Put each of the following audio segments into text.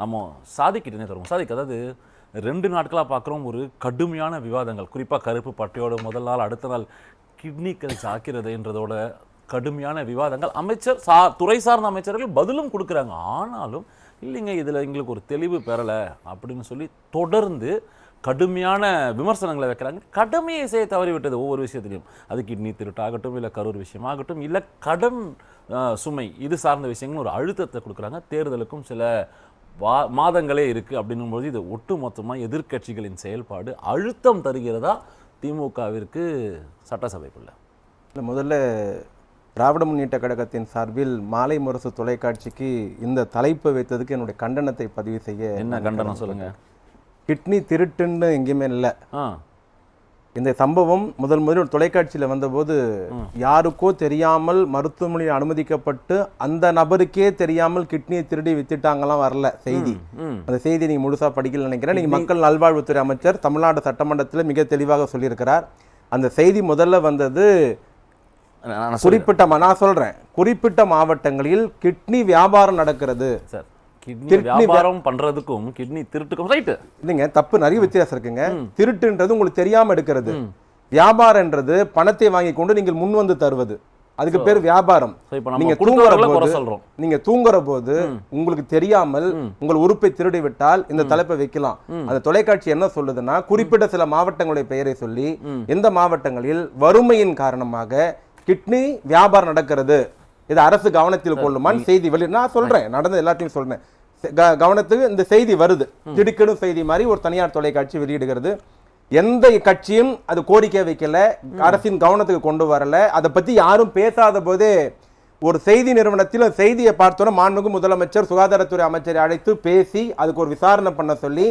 நம்ம சாதிக்கிட்டே தருவோம். சாதிக்கு அதாவது 2 நாட்களாக பார்க்குறோம் ஒரு கடுமையான விவாதங்கள், குறிப்பாக கருப்பு பட்டையோட முதல் நாள் அடுத்த நாள் கிட்னி கழிச்சு ஆக்கிறதுன்றதோட கடுமையான விவாதங்கள். அமைச்சர் துறை சார்ந்த அமைச்சர்கள் பதிலும் கொடுக்குறாங்க. ஆனாலும் இல்லைங்க இதில் எங்களுக்கு ஒரு தெளிவு பெறலை அப்படின்னு சொல்லி தொடர்ந்து கடுமையான விமர்சனங்களை வைக்கிறாங்க. கடமையை செய்ய தவறிவிட்டது ஒவ்வொரு விஷயத்திலையும். அது கிட்னி திருட்டாகட்டும், இல்லை கரூர் விஷயமாகட்டும், இல்லை கடன் சுமை இது சார்ந்த விஷயங்கள் ஒரு அழுத்தத்தை கொடுக்குறாங்க. தேர்தலுக்கும் சில மாதங்களே இருக்குது அப்படின்னும்போது இது ஒட்டு மொத்தமாக எதிர்க்கட்சிகளின் செயல்பாடு அழுத்தம் தருகிறதா திமுகவிற்கு சட்டசபைக்குள்ள? முதல்ல திராவிட முன்னேற்ற கழகத்தின் சார்பில் மாலை முரசு தொலைக்காட்சிக்கு இந்த தலைப்பை வைத்ததுக்கு என்னுடைய கண்டனத்தை பதிவு செய்ய. என்ன கண்டனம் சொல்லுங்க? கிட்னி திருட்டுன்னு எங்கேயுமே இல்லை. இந்த சம்பவம் முதல் தொலைக்காட்சியில் வந்தபோது யாருக்கோ தெரியாமல் மருத்துவமனையில் அனுமதிக்கப்பட்டு அந்த நபருக்கே தெரியாமல் கிட்னியை திருடி வித்துட்டாங்கலாம் வரல செய்தி. அந்த செய்தி நீங்க முழுசா படிக்கல நினைக்கிறேன். நீங்க மக்கள் நல்வாழ்வுத்துறை அமைச்சர் தமிழ்நாடு சட்டமன்றத்தில் மிக தெளிவாக சொல்லியிருக்கிறார். அந்த செய்தி முதல்ல வந்தது குறிப்பிட்ட மாவட்டங்களில் கிட்னி வியாபாரம் நடக்கிறது. கிட்னி வியாபாரம் பண்றதுக்கும் கிட்னி திருட்டுக்கும் ரைட் இல்லைங்க, தப்பு நிறைய வித்தியாசம் இருக்குங்க. திருட்டுன்றது உங்களுக்கு தெரியாம எடுக்கிறது, வியாபாரம்ன்றது பணத்தை வாங்கி கொண்டு நீங்கள் முன் வந்து தருவது, அதுக்கு பேர் வியாபாரம். நீங்க தூங்குற போது உங்களுக்கு தெரியாமல் உங்கள் உறுப்பை திருடி விட்டால் இந்த தலைப்பை வைக்கலாம். அந்த தொலைக்காட்சி என்ன சொல்லுதுன்னா, குறிப்பிட்ட சில மாவட்டங்களுடைய பெயரை சொல்லி எந்த மாவட்டங்களில் வறுமையின் காரணமாக கிட்னி வியாபாரம் நடக்கிறது, இது அரசு கவனத்தில் கொள்ளுமான்னு செய்தி வெளி. நான் சொல்றேன், நடந்த எல்லாத்தையும் சொல்றேன். கவனத்துக்கு இந்த செய்தி வருது, திடுக்கணும் செய்தி மாதிரி ஒரு தனியார் தொலைக்காட்சி வெளியிடுகிறது. எந்த கட்சியும் அது கோரிக்கை வைக்கல, அரசின் கவனத்துக்கு கொண்டு வரல. அதை பத்தி யாரும் பேசாத போதே ஒரு செய்தி நிறுவனத்தில் செய்தியை பார்த்தோன்னா மாண்புமிகு முதலமைச்சர் சுகாதாரத்துறை அமைச்சரை அழைத்து பேசி அதுக்கு ஒரு விசாரணை பண்ண சொல்லி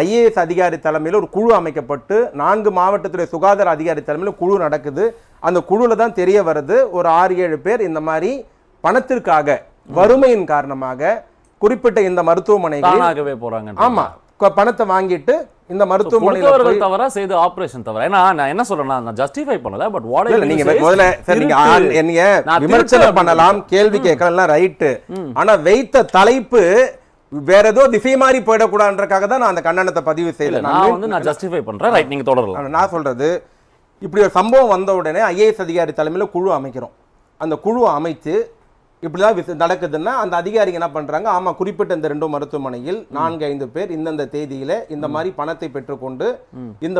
ஐஏஎஸ் அதிகாரி தலைமையில் ஒரு குழு அமைக்கப்பட்டு 4 மாவட்டத்துறை சுகாதார அதிகாரி தலைமையில் குழு நடக்குது. அந்த குழுல தான் தெரிய வருது ஒரு 6-7 பேர் இந்த மாதிரி பணத்திற்காக வறுமையின் காரணமாக குறிப்பிட்ட இந்த மருத்துவமனைகளாகவே போறாங்க. ஆமா, பணத்தை வாங்கிட்டு இந்த மருத்துவமனையில தவறா செய்து ஆபரேஷன் தவறா. ஏன்னா நான் என்ன சொல்றேன்னா, நான் ஜஸ்டிஃபை பண்ணல, பட் வாட் நீங்க முதல்ல சரி நீங்க என்னைய விமர்சனம் பண்ணலாம், கேள்வி கேட்கலாம், ரைட். ஆனா வைத்த தலைப்பு வேற ஏதோ திசை மாறி போயிடக்கூடாதுன்றக்காக தான் நான் அந்த கண்டனத்தை பதிவு செய்யல. நான் ஜஸ்டிஃபை பண்றேன், ரைட், நீங்க தொடரலாம். நான் சொல்றது, இப்படி ஒரு சம்பவம் வந்த உடனே ஐஏஎஸ் அதிகாரி தலைமையில் குழு அமைக்கிறோம். அந்த குழு அமைத்து இப்படிதான் நடக்குதுன்னா அந்த அதிகாரிங்க என்ன பண்றாங்க, ஆமா குறிப்பிட்ட இந்த 2 மருத்துவமனையில் 4-5 பேர் இந்தந்த தேதியில இந்த மாதிரி பணத்தை பெற்றுக்கொண்டு இந்த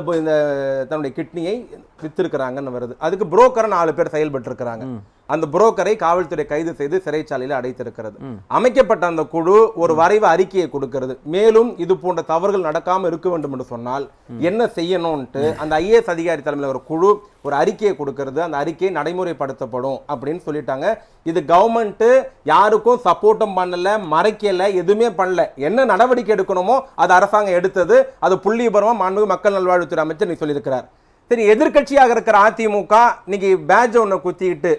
தன்னுடைய கிட்னியை வித்திருக்கிறாங்கன்னு வருது. அதுக்கு புரோக்கர் 4 பேர் செயல்பட்டு இருக்கிறாங்க. அந்த புரோக்கரை காவல்துறை கைது செய்து சிறைச்சாலையில் அடைத்திருக்கிறது. அமைக்கப்பட்ட அந்த குழு ஒரு வரைவு அறிக்கையை கொடுக்கிறது. மேலும் இது போன்ற தவறுகள் நடக்காம இருக்க வேண்டும் என்று சொன்னால் என்ன செய்யணும்ட்டு அந்த ஐஏஎஸ் அதிகாரி தலைமையில் ஒரு குழு ஒரு அறிக்கையை கொடுக்கிறது. அந்த அறிக்கை நடைமுறைப்படுத்தப்படும் அப்படின்னு சொல்லிட்டாங்க. இது கவர்மெண்ட் யாருக்கும் சப்போர்ட்டும் பண்ணல, மறைக்கல, எதுவுமே பண்ணல. என்ன நடவடிக்கை எடுக்கணுமோ அது அரசாங்கம் எடுத்தது. அது புள்ளிபரமா மாண்புமிகு மக்கள் நல்வாழ்வுத்துறை அமைச்சர் நீ சொல்லியிருக்கிறார். சரி, எதிர்கட்சியாக இருக்கிற அதிமுக இன்னைக்கு பேட்ஜ் ஒன்று குத்திக்கிட்டு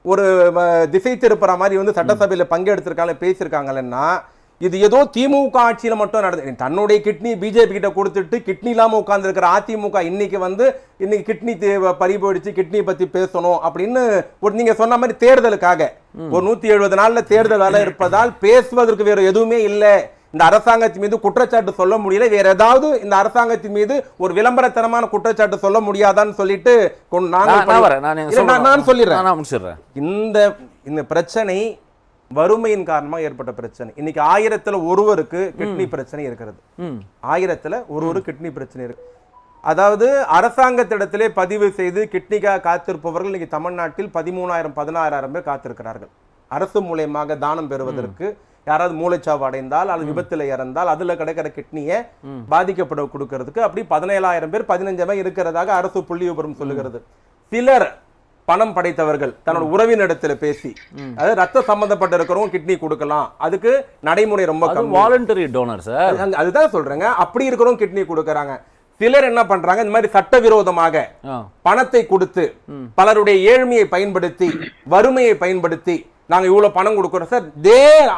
ஒரு திசை திருப்புற மாதிரி வந்து சட்டசபையில் பங்கெடுத்திருக்காங்க, பேசியிருக்காங்கன்னா இது ஏதோ திமுக ஆட்சியில மட்டும் நடந்து தன்னுடைய கிட்னி பிஜேபி கிட்ட கொடுத்துட்டு கிட்னி இல்லாம உட்கார்ந்து இருக்கிற அதிமுக இன்னைக்கு கிட்னி பறி போயிடுச்சு, கிட்னி பத்தி பேசணும் அப்படின்னு நீங்க சொன்ன மாதிரி தேர்தலுக்காக ஒரு 170 நாள்ல தேர்தல் வேலை இருப்பதால் பேசுவதற்கு வேற எதுவுமே இல்லை. இந்த அரசாங்கத்தின் மீது குற்றச்சாட்டு சொல்ல முடியல, வேற ஏதாவது இந்த அரசாங்கத்தின் மீது ஒரு விளம்பரத்தனமான குற்றச்சாட்டு சொல்ல முடியாதான்னு சொல்லிட்டு நான் சொல்லிடுறேன். இந்த பிரச்சனை வறுமையின் காரணமாக ஏற்பட்ட பிரச்சனை. இன்னைக்கு 1000ல் ஒருவருக்கு கிட்னி பிரச்சனை இருக்கிறது. 1000ல் ஒருவருக்கு கிட்னி பிரச்சனை இருக்கு. அதாவது அரசாங்கத்திடத்திலே பதிவு செய்து கிட்னிக்காக காத்திருப்பவர்கள் இன்னைக்கு தமிழ்நாட்டில் 13,000-16,000 பேர் காத்திருக்கிறார்கள். அரசு மூலமாக தானம் பெறுவதற்கு யாராவது மூளைச்சாவு அடைந்தால் அல்லது விபத்துல இறந்தால் அதுல கிடைக்கிற கிட்னியை பாதிக்கப்பட கொடுக்கிறதுக்கு அப்படி 17,000 பேர் 15 பேர் இருக்கிறதாக அரசு புள்ளி விவரம் சொல்லுகிறது. சிலர் பணம் படைத்தவர்கள் தன்னோட உறவினிடத்துல பேசி, அதாவது ரத்த சம்பந்தப்பட்ட இருக்கிறவங்க கிட்னி கொடுக்கலாம், அதுக்கு நடைமுறை ரொம்ப வாலண்டரி டோனர் சார், அதுதான் சொல்றேங்க. அப்படி இருக்கிறவங்க கிட்னி கொடுக்கறாங்க. சிலர் என்ன பண்றாங்க, இந்த மாதிரி சட்டவிரோதமாக பணத்தை கொடுத்து பலருடைய ஏழ்மையை பயன்படுத்தி வறுமையை பயன்படுத்தி நாங்க இவ்வளவு பணம் கொடுக்கிறோம் சார்.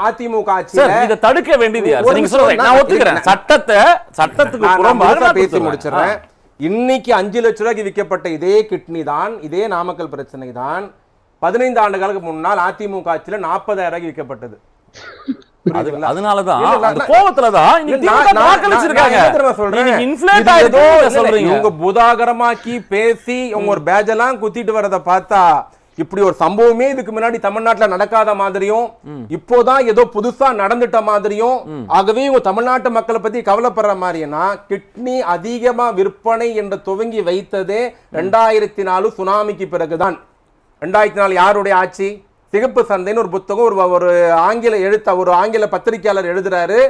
அதிமுக ஆட்சியில இதை தடுக்க வேண்டியது சட்டத்துக்கு பேசி முடிச்சிடறேன். இன்னைக்கு 5 லட்சம் ரூபாய்க்கு விற்கப்பட்ட இதே கிட்னி தான், இதே நாமக்கல் பிரச்சனை தான் 15 ஆண்டுகளுக்கு முன்னால் அதிமுக ஆட்சியில 40,000 ரூபாய்க்கு விற்கப்பட்டது. அதனாலதான் இல்ல, இல்ல, அந்த கோவத்துலதான் இன்னைக்கு திமுக வாக்களிச்சிருக்காங்க. நான் என்ன தெரியுமா சொல்றேன்? நீங்க inflate இது ஏதோ ஆயிடுச்சுன்னு சொல்றீங்க. இவங்க பூதாகரமாக்கி பேசி இவங்க ஒரு பேட்ஜ் எல்லாம் குத்திட்டு வரத பார்த்தா இப்படி ஒரு சம்பவமே இதுக்கு முன்னாடி தமிழ்நாட்டுல நடக்காத மாதிரியும் இப்போதான் ஏதோ புதுசா நடந்துட்ட மாதிரியும், ஆகவே இவங்க தமிழ்நாட்டு மக்களை பத்தி கவலைப்படுற மாதிரினா கிட்னி அதிகமா விற்பனை என்று துவங்கி வைத்ததே 2004 சுனாமிக்கு பிறகுதான். 2004 யாருடைய ஆட்சி? சிகப்பு சந்தைன்னு ஒரு புத்தகம் ஒரு ஆங்கில பத்திரிகையாளர் எழுதுறாரு.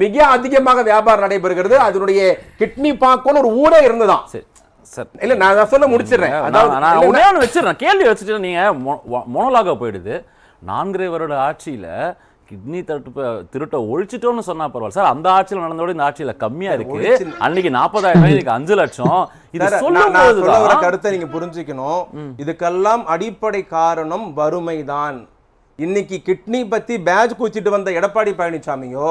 மிக அதிகமாக வியாபாரம் நடைபெறுகிறது, அதனுடைய கிட்னி பாக்கோன்னு ஒரு ஊரே இருந்துதான். இல்ல நான் சொல்ல முடிச்சிடுறேன். வச்சிடறேன் கேள்வி வச்சுட்டு நீங்க மோனோலாக போயிடுது. 4 வருட ஆட்சியில கிட்னி திருட்ட ஒழிச்சிட்டோம்னு சொன்னா பரவாயில்ல சார். அந்த ஆட்சியில் நடந்தோட இந்த ஆட்சியில கம்மியா இருக்கு. அன்னைக்கு 40,000, இதுக்கு 5 லட்சம். இது கருத்தை நீங்க புரிஞ்சுக்கணும். இதுக்கெல்லாம் அடிப்படை காரணம் வறுமைதான். இன்னைக்கு கிட்னி பத்தி பேட்ஜ் குச்சிட்டு வந்த எடப்பாடி பழனிசாமியோ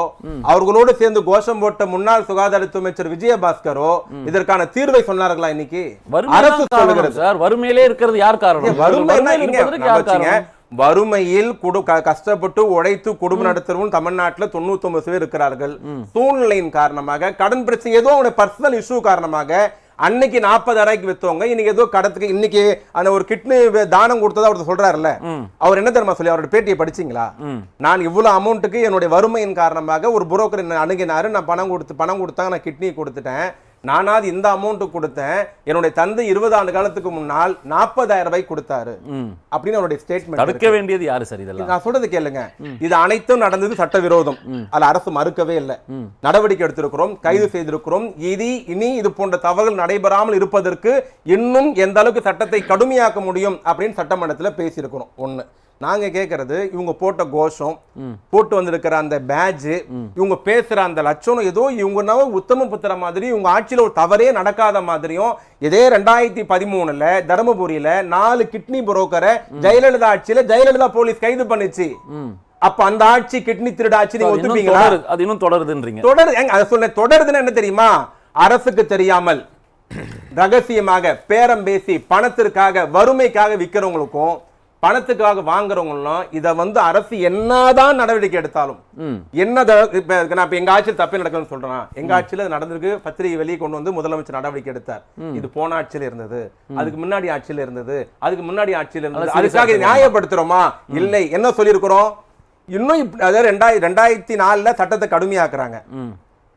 அவர்களோடு சேர்ந்து கோஷம் போட்ட முன்னாள் சுகாதாரத்துறை அமைச்சர் விஜயபாஸ்கரோ இதற்கான தீர்வை சொன்னார்களா? இன்னைக்கு அரசு சொல்லுகிறது சார். வறுமையிலே இருக்கிறது யார் காரணம்? வறுமையில் கஷ்டப்பட்டு உழைத்து குடும்பம் நடத்துறவும் தமிழ்நாட்டில் 99 பேர் இருக்கிறார்கள். சூழ்நிலையின் காரணமாக, கடன் பிரச்சனை, ஏதோ பர்சனல் இஷ்யூ காரணமாக அன்னைக்கு 40,000 வித்தவங்க இன்னைக்கு ஏதோ கடத்துக்கு இன்னைக்கு அந்த ஒரு கிட்னி தானம் கொடுத்ததா அவர் சொல்றாருல்ல, அவர் என்ன தெரியுமா சொல்லி அவரோட பேட்டியை படிச்சீங்களா? நான் இவ்வளவு அமௌண்ட்டுக்கு என்னுடைய வறுமையின் காரணமாக ஒரு புரோக்கர் என்ன அணுகினாரு, நான் பணம் கொடுத்தாங்க, நான் கிட்னி கொடுத்துட்டேன், நானாவது இந்த அமௌண்ட் கொடுத்தேன், என்னுடைய தந்தை 20 ஆண்டு காலத்துக்கு முன்னால் 40,000 கொடுத்தாரு அப்படின்னு அவருடைய ஸ்டேட்மெண்ட். தடுக்க வேண்டியது யாரு சார்? இதெல்லாம் நான் சொல்றது கேளுங்க. இது அனைத்தும் நடந்தது சட்டவிரோதம். அதுல அரசு மறுக்கவே இல்லை. நடவடிக்கை எடுத்திருக்கிறோம், கைது செய்திருக்கிறோம். இனி இது போன்ற தவறுகள் நடைபெறாமல் இருப்பதற்கு இன்னும் எந்த அளவுக்கு சட்டத்தை கடுமையாக்க முடியும் அப்படின்னு சட்டமன்றத்தில் பேசியிருக்கிறோம். ஒண்ணு. நாங்க கேட்கறது, இவங்க போட்ட கோஷம், போட்டு வந்திருக்கிற அந்த பேட்ஜ், இவங்க பேசுற அந்த லட்சணம் ஏதோ இவங்க உத்தம புத்திர மாதிரி, இவங்க ஆட்சியில ஒரு தவறே நடக்காத மாதிரியும். இதே 2013 தருமபுரியில 4 கிட்னி புரோக்கரை ஜெயலலிதா ஆட்சியில ஜெயலலிதா போலீஸ் கைது பண்ணிச்சு. அப்ப அந்த ஆட்சி கிட்னி திருட ஆட்சி நீங்க ஒத்துப்பீங்களா? அது இன்னும் தொடருதுன்றீங்க. தொடருதுன்னு என்ன தெரியுமா? அரசுக்கு தெரியாமல் ரகசியமாக பேரம் பேசி பணத்திற்காக வறுமைக்காக விற்கிறவங்களுக்கும் பணத்துக்காக வாங்குறவங்களும் இதை அரசு என்னதான் நடவடிக்கை எடுத்தாலும் நான் எங்க ஆட்சியில் தப்பே நடக்குதுன்னு சொல்றேன். எங்க ஆட்சியில் நடந்திருக்கு, பத்திரிகை வெளியே கொண்டு வந்து முதலமைச்சர் நடவடிக்கை எடுத்தார். இது போன ஆட்சியில் இருந்தது, அதுக்கு முன்னாடி ஆட்சியில் இருந்தது, அதுக்கு முன்னாடி ஆட்சியில் இருந்தது. அதுக்காக நியாயப்படுத்துறோமா? இல்லை. என்ன சொல்லியிருக்கிறோம்? இன்னும் அதாவது 2004 சட்டத்தை கடுமையாக்குறாங்க.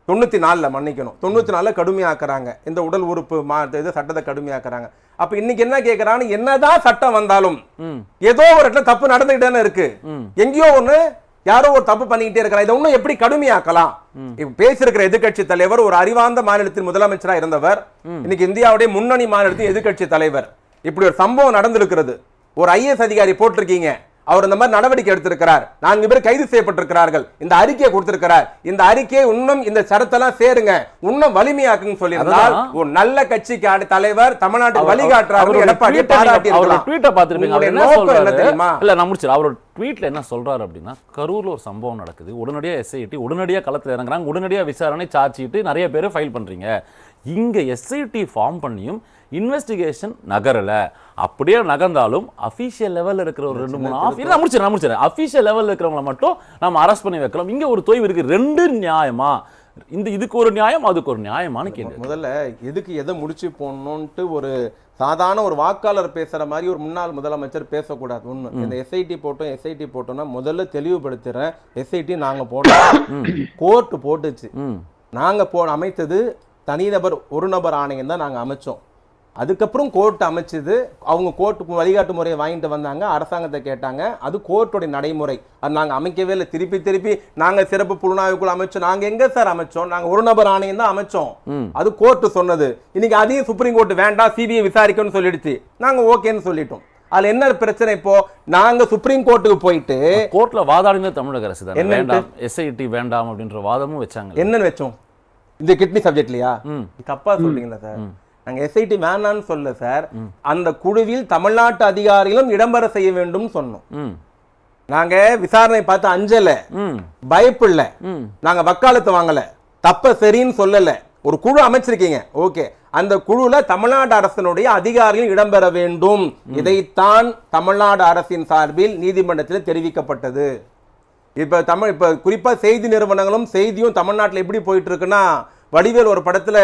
94 மன்னிக்கணும், 94 கடுமையாக்குறாங்க. இந்த உடல் உறுப்பு சட்டத்தை கடுமையாக்குறாங்க. அப்ப இன்னைக்கு என்ன கேக்குறான்னு, என்னதான் சட்டம் வந்தாலும் ஏதோ ஒரு இடத்துல தப்பு நடந்துகிட்டே இருக்கு. எங்கேயோ ஒண்ணு யாரோ ஒரு தப்பு பண்ணிக்கிட்டே இருக்கிறார். இதை இன்னும் எப்படி கடுமையாக்கலாம்? பேசியிருக்கிற எதிர்கட்சி தலைவர் ஒரு அறிவார்ந்த மாநிலத்தின் முதலமைச்சரா இருந்தவர், இன்னைக்கு இந்தியாவுடைய முன்னணி மாநிலத்தின் எதிர்கட்சி தலைவர். இப்படி ஒரு சம்பவம் நடந்திருக்கிறது. ஒரு IAS அதிகாரி போட்டிருக்கீங்க, அவர் இந்த மாதிரி நடவடிக்கை எடுத்திருக்கிறார், 4 பேர் கைது செய்யப்பட்டிருக்கிறார்கள், இந்த அறிக்கையை கொடுத்திருக்கிறார், இந்த அறிக்கையை இன்னும் இந்த சரத்தெல்லாம் சேருங்க, இன்னும் வலிமையாக்குன்னு சொல்லியிருந்தால் ஒரு நல்ல கட்சிக்கு தலைவர் தமிழ்நாட்டுக்கு வழிகாட்டுறாரு. எடப்பாடி பாராட்டி ட்வீட்டை பார்த்திருப்பீங்க. என்ன தெரியுமா? இல்ல நான் முடிச்சிரு. அவரோட ட்வீட்ல என்ன சொல்றாரு அப்படின்னா, கரூர்ல ஒரு சம்பவம் நடக்குது, உடனடியா SIT உடனடியா களத்துல இறங்குறாங்க, உடனடியா விசாரணை சார்ஜ் ஷீட் நிறைய பேர் ஃபைல் பண்றீங்க. இங்க SIT ஃபார்ம் பண்ணியும் இன்வெஸ்டிகேஷன் நகரல. அப்படியே நகர்ந்தாலும் அபிஷியல் லெவல்ல இருக்கிற ஒரு 2-3 ஆஃபீஸர் நான் முடிச்சிடுறேன். அபிஷியல் லெவல்ல இருக்கிறவங்கள மட்டும் நம்ம அரெஸ்ட் பண்ணி வைக்கலாம். இங்க ஒரு தொய்வு இருக்கு. 2 நியாயமா? இதுக்கு ஒரு நியாயம், அதுக்கு ஒரு நியாயமான கேள்வி. முதல்ல எதுக்கு எதை முடிச்சு போடணும்ட்டு ஒரு சாதாரண ஒரு வாக்காளர் பேசுற மாதிரி ஒரு முன்னாள் முதலமைச்சர் பேசக்கூடாது. ஒண்ணு, இந்த SIT போட்டோம்னா முதல்ல தெளிவுபடுத்துறேன். SIT நாங்க போட்டோம், கோர்ட் போட்டுச்சு. நாங்க அமைத்தது தனிநபர் ஒரு நபர் ஆணையம் தான் நாங்க அமைச்சோம். அதுக்கப்புறம் கோர்ட் அமைச்சது, அவங்க கோர்ட்டுக்கு வழிகாட்டு முறையை வாங்கிட்டு வந்தாங்க, அரசாங்கத்தை கேட்டாங்க, அது கோர்ட்டுடைய நடைமுறை. அது நாங்கள் அமைக்கவே இல்லை. திருப்பி நாங்கள் சிறப்பு புலனாய்வுக்குள் அமைச்சோம். நாங்கள் எங்க சார் அமைச்சோம்? நாங்கள் ஒரு நபர் ஆணையம் தான் அமைச்சோம். அது கோர்ட்டு சொன்னது. இன்னைக்கு அதையும் சுப்ரீம் கோர்ட் வேண்டாம், CBI விசாரிக்கணும்னு சொல்லிடுச்சு. நாங்கள் ஓகேன்னு சொல்லிட்டோம். அதுல என்ன பிரச்சனை? இப்போ நாங்க சுப்ரீம் கோர்ட்டுக்கு போயிட்டு கோர்ட்ல வாதாடின தமிழக அரசு தான் வேண்டாம், SIT வேண்டாம் அப்படின்ற வாதமும் வச்சாங்க. என்னன்னு வச்சோம்? இந்த கிட்னி சப்ஜெக்ட்லயா? தப்பா சொல்றீங்களா சார்? நாங்க SIT வேணான்னு சொல்ல சார், அந்த குழுவில் தமிழ்நாட்டு அதிகாரிகளும் இடம்பெற செய்ய வேண்டும் சொன்னோம். நாங்க விசாரணை பார்த்து அஞ்சல, பயப்படல, நாங்க வக்காலத்து வாங்கல, தப்ப சரின்னு சொல்லல. ஒரு குழு அமைச்சிருக்கீங்க, ஓகே, அந்த குழுல தமிழ்நாடு அரசினுடைய அதிகாரிகள் இடம்பெற வேண்டும். இதைத்தான் தமிழ்நாடு அரசின் சார்பில் நீதிமன்றத்தில் தெரிவிக்கப்பட்டது. இப்ப குறிப்பா செய்தி நிறுவனங்களும் செய்தியும் தமிழ்நாட்டுல எப்படி போயிட்டு இருக்குன்னா, வடிவேல் ஒரு படத்துல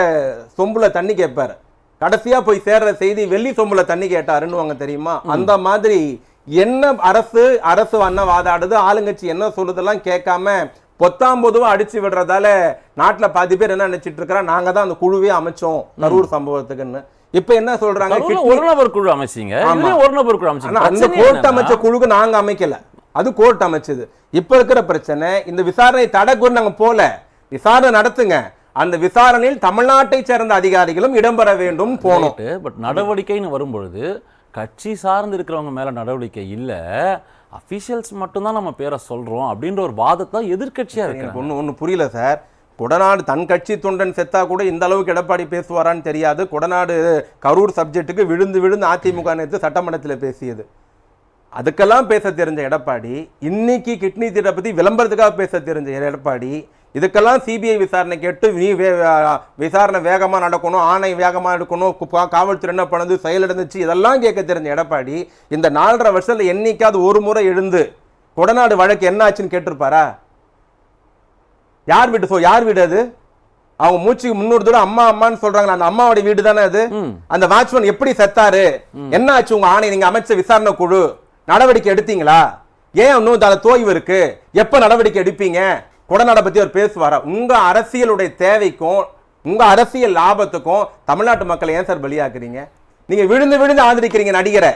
சொம்புல தண்ணி கேட்பாரு, கடைசியா போய் சேர்ற செய்தி வெள்ளி சொம்புல தண்ணி கேட்டாருன்னு தெரியுமா? அந்த மாதிரி என்ன அரசு அண்ணன் வாதாடுது, ஆளுங்கட்சி என்ன சொல்லுதெல்லாம் கேட்காம பொத்தாம்பொதுவா அடிச்சு விடுறதால நாட்டுல பாதி பேர் என்ன நினைச்சிட்டு இருக்கிறா, நாங்க தான் அந்த குழுவே அமைச்சோம் கரூர் சம்பவத்துக்குன்னு. இப்ப என்ன சொல்றாங்க, ஒரு நபர் குழு அமைச்சீங்க, ஒரு நபர் குழு அமைச்சீங்க. அந்த கோர்ட் அமைச்ச குழுக்கு நாங்க அமைக்கல, அது கோர்ட் அமைச்சது. இப்ப இருக்கிற பிரச்சனை, இந்த விசாரணை தடை நாங்க போல, விசாரணை நடத்துங்க, அந்த விசாரணையில் தமிழ்நாட்டை சேர்ந்த அதிகாரிகளும் இடம்பெற வேண்டும் போனோம். பட் நடவடிக்கைன்னு வரும்பொழுது கட்சி சார்ந்து இருக்கிறவங்க மேல நடவடிக்கை இல்ல, அபிஷியல்ஸ் மட்டும்தான் நம்ம பேரை சொல்றோம் அப்படின்ற ஒரு வாதத்தை எதிர்கட்சியா இருக்கு. ஒண்ணு புரியல சார். கொடநாடு தன் கட்சி தொண்டன் செத்தா கூட இந்த அளவுக்கு எடப்பாடி பேசுவாரான்னு தெரியாது. கொடநாடு கரூர் சப்ஜெக்டுக்கு விழுந்து அதிமுக நேற்று சட்டமன்றத்தில் பேசியது. அதுக்கெல்லாம் பேச தெரிஞ்ச எடப்பாடி, இன்னைக்கு கிட்னி திட்ட பத்தி விளம்பரத்துக்காக பேச தெரிஞ்ச எடப்பாடி, இதுக்கெல்லாம் சிபிஐ விசாரணை கேட்டு விசாரணை வேகமா நடக்கணும், ஆணை வேகமா எடுக்கணும், காவல்துறை என்ன பண்ணுது, செயலிழந்துச்சு, இதெல்லாம் கேட்க தெரிஞ்ச எடப்பாடி இந்த 4.5 வருஷத்துல என்னைக்காவது ஒரு முறை எழுந்து கொடநாடு வழக்கு என்ன ஆச்சுன்னு கேட்டிருப்பாரா? யார் வீடு அது? அவங்க மூச்சுக்கு 300 தூரம் அம்மா அம்மான்னு சொல்றாங்க, அந்த அம்மாவோட வீடு தானே அது? அந்த வாட்ச்மேன் எப்படி செத்தாரு, என்ன ஆச்சு, உங்க ஆணை நீங்க அமைச்ச விசாரணை குழு நடவடிக்கை எடுத்தீங்களா? ஏன் இன்னும் தோய்வு இருக்கு, எப்ப நடவடிக்கை எடுப்பீங்க? கொடநாடை பத்தி அவர் பேசுவாரா? உங்க அரசியலுடைய தேவைக்கும் உங்க அரசியல் லாபத்துக்கும் தமிழ்நாட்டு மக்களை ஏன் சார் பலியாக்குறீங்க? நீங்க விழுந்து ஆதரிக்கிறீங்க நடிகரை,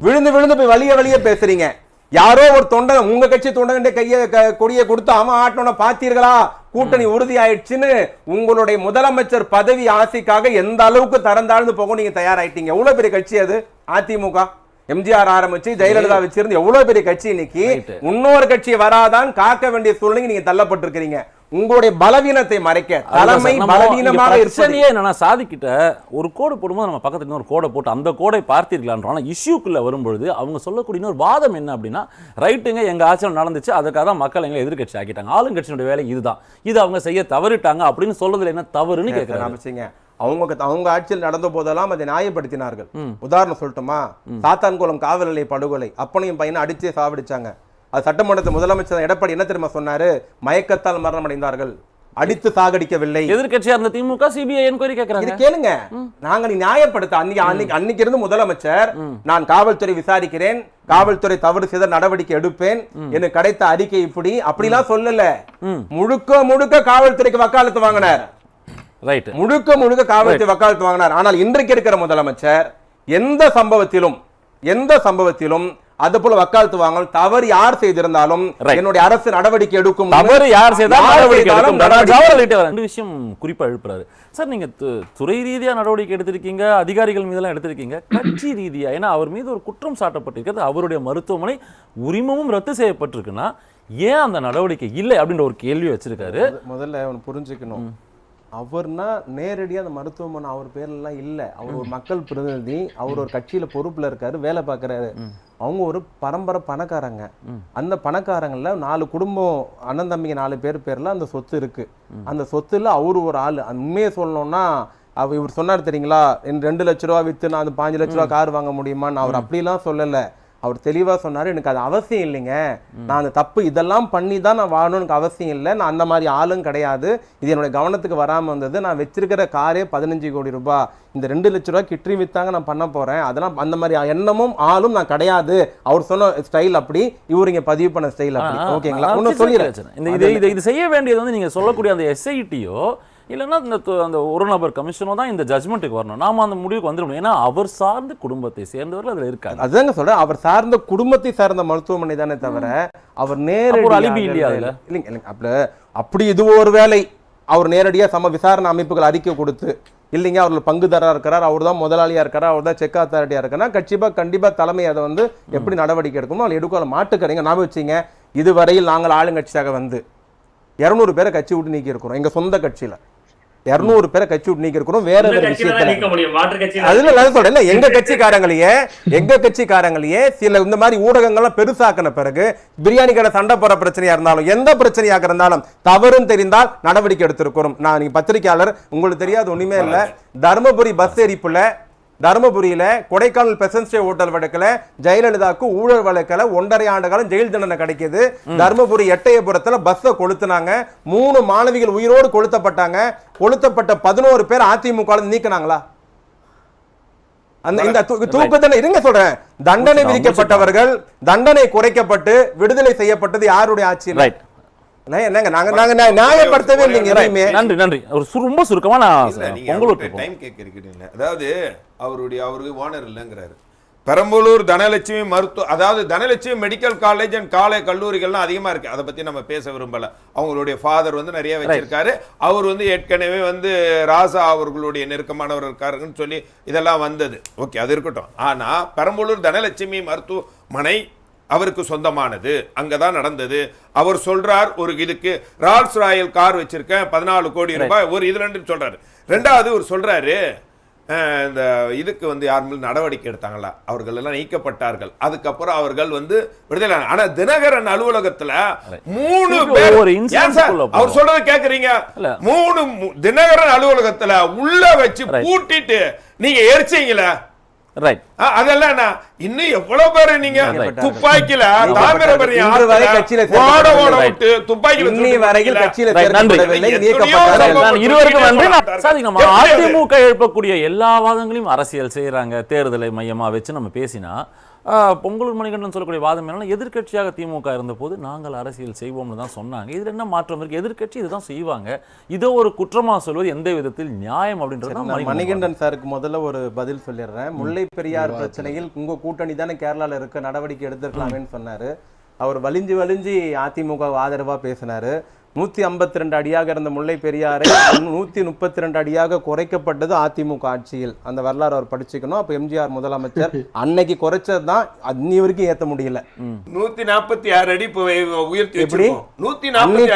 விழுந்து போய் வலிய பேசுறீங்க. யாரோ ஒரு தொண்டன், உங்க கட்சி தொண்டகண்ட கொடியை கொடுத்து அவன் ஆட்டோன பாத்தீர்களா, கூட்டணி உறுதி ஆயிடுச்சுன்னு உங்களுடைய முதலமைச்சர் பதவி ஆசைக்காக எந்த அளவுக்கு தரந்தாழ்ந்து போக நீங்க தயாராயிட்டீங்க. எவ்வளவு பெரிய கட்சி அது அதிமுக. எம்ஜிஆர் ஆரம்பிச்சு ஜெயலலிதா வச்சிருந்து எவ்வளவு பெரிய கட்சி, இன்னைக்கு இன்னொரு கட்சி வராதான் காக்க வேண்டிய சூழ்நிலை நீங்க தள்ளப்பட்டிருக்கிறீங்க. உங்களுடைய பலவீனத்தை மறைக்க தலைமை பலவீனமாக என்னன்னா, சாதிக்கிட்ட ஒரு கோடு போடும்போது நம்ம பக்கத்துல இன்னொரு கோடை போட்டு அந்த கோடை பார்த்தீர்களான்றோம். இஷ்யூக்குள்ள வரும்பொழுது அவங்க சொல்லக்கூடிய ஒரு வாதம் என்ன அப்படின்னா, ரைட்டுங்க எங்க ஆட்சியில் நடந்துச்சு, அதுக்காக தான் மக்கள் எங்களை எதிர்கட்சி ஆக்கிட்டாங்க, ஆளுங்கட்சியினுடைய வேலை இதுதான், இது அவங்க செய்ய தவறிட்டாங்க அப்படின்னு சொல்றதுல என்ன தவறுன்னு கேட்கிறாங்க. அவங்க ஆட்சியில் நடந்த போதெல்லாம் அதை நியாயப்படுத்தினார்கள். உதாரணம் சொல்லட்டுமா, சாத்தான்குளம் காவல் நிலைய படுகொலை, அப்பனையும் பையனை அடிச்சே சாவடிச்சாங்க. அது சட்டமன்றத்தில் முதலமைச்சர் எடப்பாடி என்ன தெரியுமா சொன்னாரு, மயக்கத்தால் மரணம் அடைந்தார்கள், அடித்து சாகடிக்கவில்லை. எதிர்கட்சியா இருந்த திமுக சிபிஐ என்கொயரி கேக்குறாங்க. கேளுங்க, நாங்க நியாயப்படுத்த அன்னைக்கு இருந்து முதலமைச்சர், நான் காவல்துறை விசாரிக்கிறேன், காவல்துறை தவறு செய்த நடவடிக்கை எடுப்பேன், எனக்கு கிடைத்த அறிக்கை இப்படி அப்படிலாம் சொல்லல. முழுக்க காவல்துறைக்கு வக்காலத்து வாங்கினார். முழுக்க காவல்துறை வக்காலத்து வாங்கினார். ஆனால் இன்றைக்கு இருக்கிற முதலமைச்சர் எந்த சம்பவத்திலும் அது போல வக்காலத்து வாங்க, தவறு யார் செய்திருந்தாலும் என்னுடைய அரசு நடவடிக்கை எடுக்கும், தவறு யார் செய்தாலும் ரெண்டு விஷயம் குறிப்பா எழுப்புறாரு சார். நீங்க துறை ரீதியா நடவடிக்கை எடுத்திருக்கீங்க, அதிகாரிகள் மீதெல்லாம் எடுத்திருக்கீங்க, கட்சி ரீதியா ஏன்னா அவர் மீது ஒரு குற்றம் சாட்டப்பட்டிருக்கிறது, அவருடைய மருத்துவமனை உரிமமும் ரத்து செய்யப்பட்டிருக்குன்னா ஏன் அந்த நடவடிக்கை இல்லை அப்படின்ற ஒரு கேள்வி வச்சிருக்காரு. முதல்ல அவன் புரிஞ்சுக்கணும், அவர்னா நேரடியாக அந்த மருத்துவமனை அவர் பேர்லாம் இல்லை, அவர் ஒரு மக்கள் பிரதிநிதி, அவர் ஒரு கட்சியில பொறுப்புல இருக்காரு, வேலை பார்க்கறாரு. அவங்க ஒரு பரம்பரை பணக்காரங்க. அந்த பணக்காரங்கள்ல 4 குடும்பம், அண்ணன் தம்பிங்க 4 பேர் பேர்ல அந்த சொத்து இருக்கு. அந்த சொத்துல அவரு ஒரு ஆளு. உண்மையை சொல்லணும்னா, இவர் சொன்னார் தெரியுங்களா, 2 லட்ச ரூபா வித்து நான் 5 லட்ச ரூபா கார் வாங்க முடியுமான்னு. அவர் அப்படிலாம் சொல்லல. அவர் தெளிவா சொன்னாரு, எனக்கு அது அவசியம் இல்லைங்க, நான் அந்த தப்பு இதெல்லாம் பண்ணி தான் நான் வாழணும்னு அவசியம் இல்லை, நான் அந்த மாதிரி ஆளும் கிடையாது, இது என்னுடைய கவனத்துக்கு வராமல் வந்தது, நான் வச்சிருக்கிற காரே 15 கோடி ரூபாய், இந்த 2 லட்ச ரூபாய் கிற்றி வித்தாங்க நான் பண்ண போறேன், அதெல்லாம் அந்த மாதிரி எண்ணமும் ஆளும் நான் கிடையாது. அவர் சொன்ன ஸ்டைல் அப்படி, இவரு இங்க பதிவு பண்ண ஸ்டைல் அப்படி. ஓகேங்களா? ஒன்னும் சொல்லிடுறேன், இது செய்ய வேண்டியது நீங்க சொல்லக்கூடிய அந்த எஸ்ஐடியோ இல்லைன்னா அந்த ஒரு நபர் கமிஷனோ தான் இந்த ஜட்மெண்ட்டுக்கு வரணும். நாம அந்த முடிவுக்கு வந்துடணும். ஏன்னா அவர் சார்ந்த குடும்பத்தை சேர்ந்தவர்கள் அதுல இருக்காங்க. அதுதாங்க சொல்றேன், அவர் சார்ந்த குடும்பத்தை சார்ந்த மருத்துவமனை தானே தவிர அவர் நேரடி அலிபி இல்லையா அதுல? இல்லைங்க, அப்படி இது ஒரு வேலை. அவர் நேரடியா விசாரணை அமைப்புகள் அறிக்கை கொடுத்து, இல்லைங்க அவர்கள் பங்குதாரா இருக்கிறார், அவர் தான் முதலாளியா இருக்கிறார், அவர் தான் செக் அத்தாரிட்டியா இருக்கிறா, கண்டிப்பா தலைமை அதை எப்படி நடவடிக்கை எடுக்கணும் அதை எடுக்க மாட்டுக்கிறீங்க. நான் வச்சுங்க, இதுவரையில் நாங்கள் ஆளுங்கட்சியாக 200 பேரை கட்சி விட்டு நீக்கி இருக்கிறோம். எங்க சொந்த கட்சியில 200 பேரை கட்சி விட்டு நீக்கி இருக்கிறோம். வேற விஷயத்துல அதுல சொல்றேன், எங்க கட்சிக்காரங்களையே சில இந்த மாதிரி ஊடகங்கள்லாம் பெருசாக்கின பிறகு பிரியாணி கடை சண்டை போற பிரச்சனையா இருந்தாலும் எந்த பிரச்சனையாக இருந்தாலும் தவறுன்னு தெரிந்தால் நடவடிக்கை எடுத்திருக்கிறோம். நான் பத்திரிகையாளர், உங்களுக்கு தெரியாது ஒண்ணுமே இல்ல, தர்மபுரி பஸ் எரிப்புல தருமபுரியில கொடைக்கானல் பெசன்ட் ஸ்டே ஹோட்டல் வழக்குல ஜெயலலிதாவுக்கு ஊழல் வழக்குல 1.5 ஆண்டு காலம் ஜெயில் தண்டனை கிடைக்குது. தருமபுரி எட்டயபுரத்துல பஸ்ஸை கொளுத்துனாங்க, 3 மாணவிகள் உயிரோடு கொளுத்தப்பட்டாங்க. கொளுத்தப்பட்ட 11 பேர் அதிமுக நீக்கினாங்களா? அந்த இந்த தூக்கத்தில் இருங்க சொல்றேன், தண்டனை விதிக்கப்பட்டவர்கள் தண்டனை குறைக்கப்பட்டு விடுதலை செய்யப்பட்டது யாருடைய ஆட்சியில்? என்னங்க நாங்க நியாயப்படுத்தவே இல்லைங்க எதையுமே. நன்றி நன்றி. ரொம்ப சுருக்கமா நான் உங்களுக்கு டைம் கேட்கிறீங்க. அதாவது அவருக்கு ஓனர் இல்லைங்கிறாரு. பெரம்பலூர் தனலட்சுமி அதாவது தனலட்சுமி மெடிக்கல் காலேஜ் அண்ட் கல்லூரிகள்லாம் அதிகமா இருக்கு. அதை பத்தி நம்ம பேச விரும்பல. அவங்களுடைய ஃபாதர் நிறைய வச்சிருக்காரு. அவர் ஏற்கனவே ராசா அவர்களுடைய நெருக்கமானவர் இருக்காருன்னு சொல்லி இதெல்லாம் வந்தது. ஓகே, அது இருக்கட்டும். ஆனா பெரம்பலூர் தனலட்சுமி மருத்துவமனை அவருக்கு சொந்தமானது, அங்கதான் நடந்தது. அவர் சொல்றார், ஒரு இதுக்கு ரால்ஸ் ராயல் கார் வச்சிருக்கேன் 14 கோடி ரூபாய் ஒரு இது ரெண்டு சொல்றாரு. ரெண்டாவது ஒரு சொல்றாரு, இந்த இதுக்கு யாரும் நடவடிக்கை எடுத்தாங்களா, அவர்கள் எல்லாம் நீக்கப்பட்டார்கள். அதுக்கப்புறம் அவர்கள் விடுதலை. ஆனா தினகரன் அலுவலகத்துல 3 பேர் அவர் சொல்றத கேக்குறீங்க. 3 தினகரன் அலுவலகத்துல உள்ள வச்சு பூட்டிட்டு நீங்க எரிச்சீங்களா? அதெல்லாம் இன்னும் எவ்வளவு பேரு நீங்க துப்பாக்கில தாமிரபரணி அதிமுக எழுப்பக்கூடிய எல்லா வாதங்களையும் அரசியல் செய்யறாங்க. தேர்தலை மையமா வச்சு நம்ம பேசினா பொங்கலூர் மணிகண்டன் சொல்லக்கூடிய வாதம் என்னன்னா, எதிர்க்கட்சியாக திமுக இருந்த போது நாங்கள் அரசியல் செய்வோம்னு தான் சொன்னாங்க. இதுல என்ன மாற்றம் இருக்கு? எதிர்க்கட்சி இதுதான் செய்வாங்க. இதோ ஒரு குற்றமா சொல்வது எந்த விதத்தில் நியாயம் அப்படின்றது மணிகண்டன் சாருக்கு முதல்ல ஒரு பதில் சொல்லிடுறேன். முல்லை பெரியார் பிரச்சனையில் உங்க கூட்டணி தானே கேரளால இருக்க, நடவடிக்கை எடுத்திருக்கலாமேன்னு சொன்னாரு. அவர் வலிஞ்சு அதிமுக ஆதரவா பேசினாரு. 152 அடியாக இருந்த முல்லை பெரியாரை 132 அடியாக குறைக்கப்பட்டது அதிமுக ஆட்சியில். அந்த வரலாறு அவர் படிச்சுக்கணும். அப்ப எம்ஜிஆர் முதலமைச்சர் அன்னைக்கு குறைச்சதுதான் அன்னி வரைக்கும் ஏத்த முடியல. 146 அடி உயர்த்தி எப்படி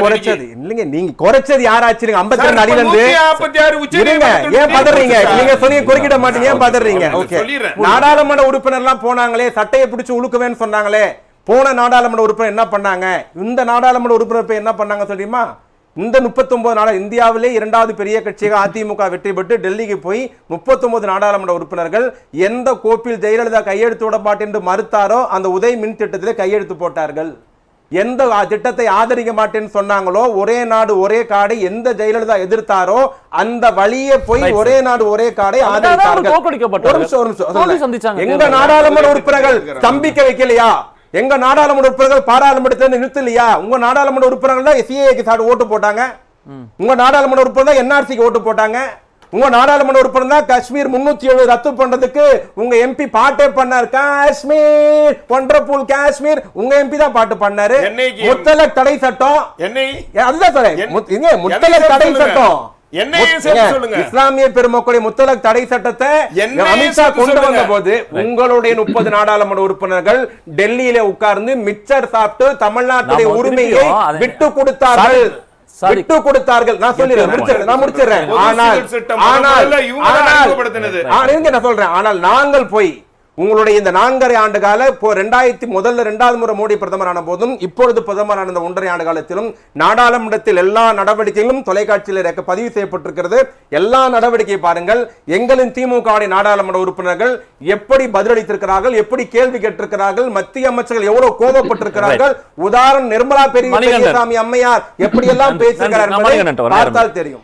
குறைச்சது இல்லைங்க, நீங்க குறைச்சது யாராச்சு 52 அடியில இருந்து ஏன் பதறீங்க? நீங்க சொன்னீங்க குறைக்கிட மாட்டீங்க, ஏன் பதறீங்க? ஓகே, நாடாளுமன்ற உறுப்பினர் எல்லாம் போனாங்களே, சட்டையை பிடிச்சு உழுக்குவேன்னு சொன்னாங்களே, போன நாடாளுமன்ற உறுப்பினர் என்ன பண்ணாங்க? இந்த நாடாளுமன்ற உறுப்பினர் என்ன பண்ணாங்க தெரியுமா? இந்த 39 இந்தியாவிலே 2வது பெரிய கட்சியாக அதிமுக வெற்றி பெற்று டெல்லிக்கு போய் 39 நாடாளுமன்ற உறுப்பினர்கள் எந்த கோப்பில் ஜெயலலிதா கையெழுத்து விட மாட்டேன் என்று மறுத்தாரோ அந்த உதய் மின் திட்டத்திலே கையெழுத்து போட்டார்கள். எந்த திட்டத்தை ஆதரிக்க மாட்டேன்னு சொன்னாங்களோ, ஒரே நாடு ஒரே காடை எந்த ஜெயலலிதா எதிர்த்தாரோ அந்த வழியே போய் ஒரே நாடு ஒரே காடை ஆதரித்தார்கள். எங்க நாடாளுமன்ற உறுப்பினர்கள் ஸ்தம்பிக்க வைக்கலையா? எங்க நாடாளுமன்ற உறுப்பினர்கள் பாராளுமன்றத்தில் நிறுத்தலையா? உங்க நாடாளுமன்ற உறுப்பினர்கள் தான் சிஏஏக்கு ஓட்டு போட்டாங்க. உங்க நாடாளுமன்ற உறுப்பினர் தான் என்ஆர்சிக்கு ஓட்டு போட்டாங்க. உங்க நாடாளுமன்ற உறுப்பினர் தான் காஷ்மீர் 307 ரத்து பண்றதுக்கு உங்க எம்பி பாட்டே பண்ணார். காஷ்மீர் ஒண்டர்ஃபுல் காஷ்மீர் உங்க எம்பி தான் பாட்டு பண்ணாரு. முத்தலக் தடை சட்டம் அதுதான் சொல்றேன். முத்தலக் தடை சட்டம் இஸ்லாமிய பெருமக்களுடைய முத்தலக் தடை சட்டத்தை அமித்ஷா கொண்டு வந்த போது உங்களுடைய 30 நாடாளுமன்ற உறுப்பினர்கள் டெல்லியில உட்கார்ந்து மிச்சர் சாப்பிட்டு தமிழ்நாட்டுடைய உரிமையை விட்டு கொடுத்தார்கள். நான் முடிச்சிடுறேன். ஆனால் நாங்கள் போய் உங்களுடைய இந்த 4.5 ஆண்டு கால 2வது முறை மோடி பிரதமரான போதும் இப்பொழுது பிரதமரான இந்த 1.5 ஆண்டு காலத்திலும் நாடாளுமன்றத்தில் எல்லா நடவடிக்கைகளும் தொலைக்காட்சியில் பதிவு செய்யப்பட்டிருக்கிறது. எல்லா நடவடிக்கை பாருங்கள். எங்களின் திமுக நாடாளுமன்ற உறுப்பினர்கள் எப்படி பதிலளித்திருக்கிறார்கள், எப்படி கேள்வி கேட்டிருக்கிறார்கள், மத்திய அமைச்சர்கள் எவ்வளவு கோபப்பட்டிருக்கிறார்கள். உதாரணம் நிர்மலா பெரியசாமி அம்மையார் எப்படி எல்லாம் பேசுகிறார்கள் பார்த்தால் தெரியும்.